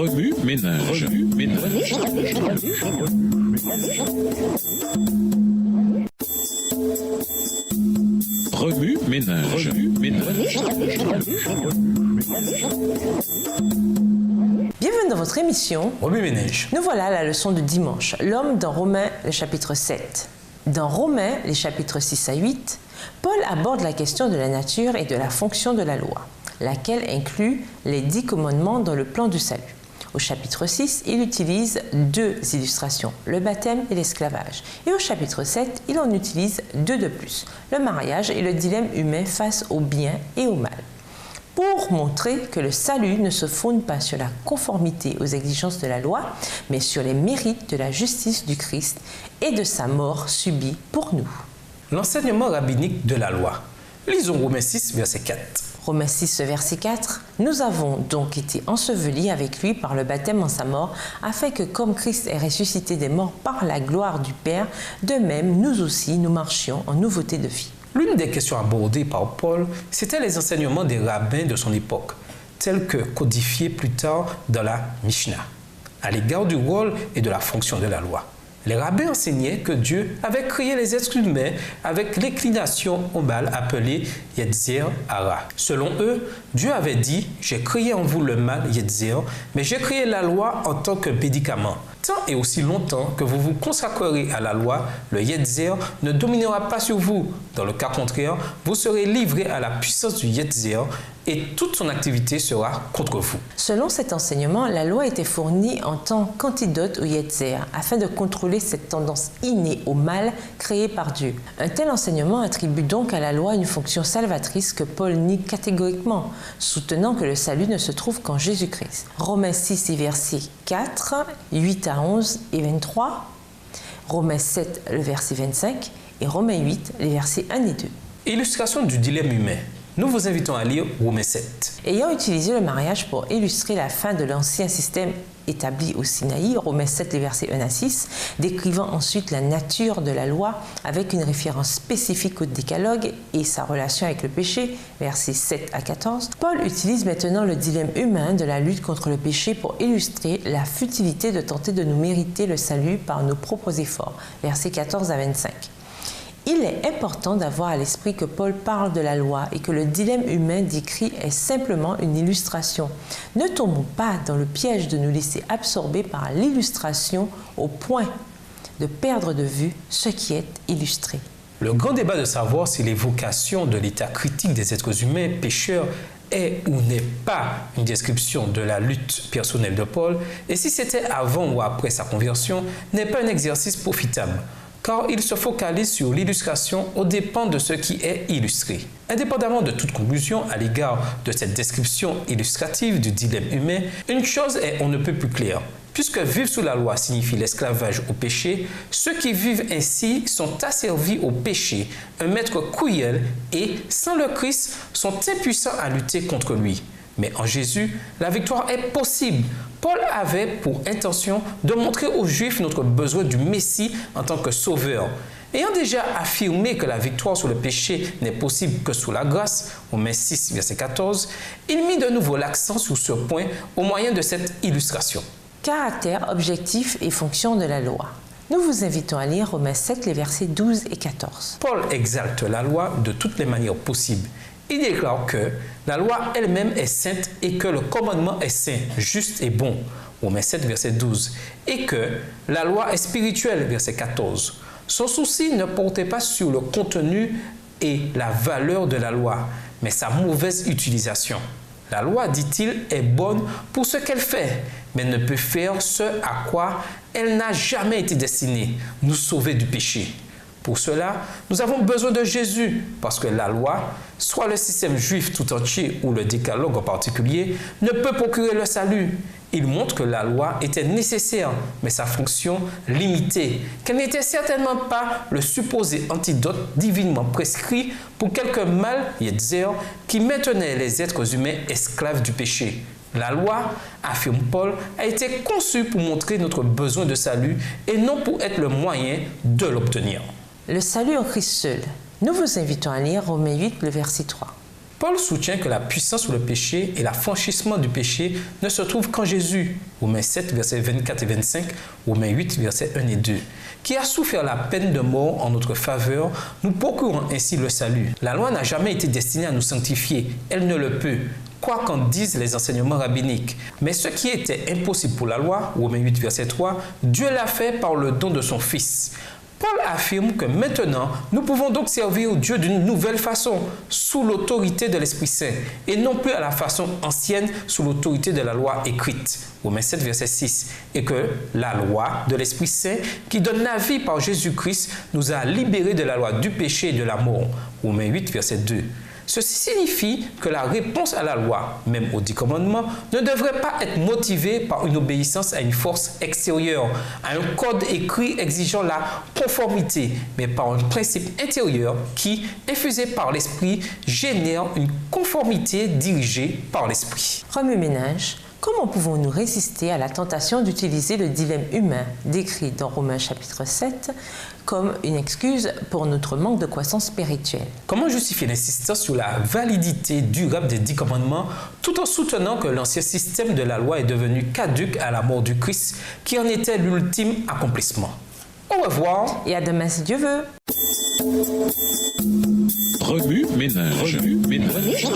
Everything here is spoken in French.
Remue ménage. Remue ménage. Bienvenue dans votre émission Remue ménage. Nous voilà à la leçon de dimanche, l'homme dans Romains, le chapitre 7. Dans Romains, les chapitres 6 à 8, Paul aborde la question de la nature et de la fonction de la loi, laquelle inclut les 10 commandements dans le plan du salut. Au chapitre 6, il utilise 2 illustrations, le baptême et l'esclavage. Et au chapitre 7, il en utilise 2 de plus, le mariage et le dilemme humain face au bien et au mal. Pour montrer que le salut ne se fonde pas sur la conformité aux exigences de la loi, mais sur les mérites de la justice du Christ et de sa mort subie pour nous. L'enseignement rabbinique de la loi. Lisons Romains 6, verset 4. Romains 6, verset 4. Nous avons donc été ensevelis avec lui par le baptême en sa mort, afin que comme Christ est ressuscité des morts par la gloire du Père, de même nous aussi nous marchions en nouveauté de vie. L'une des questions abordées par Paul, c'était les enseignements des rabbins de son époque, tels que codifiés plus tard dans la Mishnah, à l'égard du rôle et de la fonction de la loi. Les rabbins enseignaient que Dieu avait créé les êtres humains avec l'inclination au mal appelée Yetzer Hara. Selon eux, Dieu avait dit « J'ai créé en vous le mal Yetzer, mais j'ai créé la loi en tant que médicament. Tant et aussi longtemps que vous vous consacrerez à la loi, le Yetzer ne dominera pas sur vous. Dans le cas contraire, vous serez livré à la puissance du Yetzer et toute son activité sera contre vous. » Selon cet enseignement, la loi était fournie en tant qu'antidote au Yetzer, afin de contrôler cette tendance innée au mal créée par Dieu. Un tel enseignement attribue donc à la loi une fonction salvatrice que Paul nie catégoriquement, soutenant que le salut ne se trouve qu'en Jésus-Christ. Romains 6 et versets 4, 8 à 11 et 23, Romains 7, le verset 25 et Romains 8, les versets 1 et 2. Illustration du dilemme humain. Nous vous invitons à lire Romains 7. Ayant utilisé le mariage pour illustrer la fin de l'ancien système établi au Sinaï, Romains 7, les versets 1 à 6, décrivant ensuite la nature de la loi avec une référence spécifique au décalogue et sa relation avec le péché, versets 7 à 14, Paul utilise maintenant le dilemme humain de la lutte contre le péché pour illustrer la futilité de tenter de nous mériter le salut par nos propres efforts, versets 14 à 25. Il est important d'avoir à l'esprit que Paul parle de la loi et que le dilemme humain décrit est simplement une illustration. Ne tombons pas dans le piège de nous laisser absorber par l'illustration au point de perdre de vue ce qui est illustré. Le grand débat de savoir si l'évocation de l'état critique des êtres humains pécheurs est ou n'est pas une description de la lutte personnelle de Paul et si c'était avant ou après sa conversion n'est pas un exercice profitable. Car il se focalise sur l'illustration aux dépens de ce qui est illustré. Indépendamment de toute conclusion à l'égard de cette description illustrative du dilemme humain, une chose est on ne peut plus claire. Puisque vivre sous la loi signifie l'esclavage au péché, ceux qui vivent ainsi sont asservis au péché, un maître cruel et, sans le Christ, sont impuissants à lutter contre lui. Mais en Jésus, la victoire est possible. Paul avait pour intention de montrer aux Juifs notre besoin du Messie en tant que sauveur. Ayant déjà affirmé que la victoire sur le péché n'est possible que sous la grâce, Romains 6, verset 14, il mit de nouveau l'accent sur ce point au moyen de cette illustration. Caractère, objectif et fonction de la loi. Nous vous invitons à lire Romains 7, les versets 12 et 14. Paul exalte la loi de toutes les manières possibles. Il déclare que la loi elle-même est sainte et que le commandement est saint, juste et bon, Romains 7, verset 12, et que la loi est spirituelle, verset 14. Son souci ne portait pas sur le contenu et la valeur de la loi, mais sa mauvaise utilisation. La loi, dit-il, est bonne pour ce qu'elle fait, mais ne peut faire ce à quoi elle n'a jamais été destinée, nous sauver du péché. Pour cela, nous avons besoin de Jésus, parce que la loi, soit le système juif tout entier ou le décalogue en particulier, ne peut procurer le salut. Il montre que la loi était nécessaire, mais sa fonction limitée, qu'elle n'était certainement pas le supposé antidote divinement prescrit pour quelque mal, Yetzer, qui maintenait les êtres humains esclaves du péché. La loi, affirme Paul, a été conçue pour montrer notre besoin de salut et non pour être le moyen de l'obtenir. Le salut en Christ seul. Nous vous invitons à lire Romains 8, le verset 3. Paul soutient que la puissance sur le péché et l'affranchissement du péché ne se trouvent qu'en Jésus, Romains 7, versets 24 et 25, Romains 8, versets 1 et 2, qui a souffert la peine de mort en notre faveur, nous procurant ainsi le salut. La loi n'a jamais été destinée à nous sanctifier, elle ne le peut, quoi qu'en disent les enseignements rabbiniques. Mais ce qui était impossible pour la loi, Romains 8, verset 3, Dieu l'a fait par le don de son Fils. Paul affirme que maintenant, nous pouvons donc servir Dieu d'une nouvelle façon, sous l'autorité de l'Esprit Saint, et non plus à la façon ancienne, sous l'autorité de la loi écrite. Romains 7, verset 6. Et que la loi de l'Esprit Saint, qui donne la vie par Jésus-Christ, nous a libérés de la loi du péché et de la mort. Romains 8, verset 2. Ceci signifie que la réponse à la loi, même aux 10 commandements, ne devrait pas être motivée par une obéissance à une force extérieure, à un code écrit exigeant la conformité, mais par un principe intérieur qui, infusé par l'esprit, génère une conformité dirigée par l'esprit. Remue-ménage. Comment pouvons-nous résister à la tentation d'utiliser le dilemme humain décrit dans Romains chapitre 7 comme une excuse pour notre manque de croissance spirituelle? Comment justifier l'insistance sur la validité durable des 10 commandements tout en soutenant que l'ancien système de la loi est devenu caduc à la mort du Christ qui en était l'ultime accomplissement? Au revoir et à demain si Dieu veut. Remue-ménage. Remue-ménage.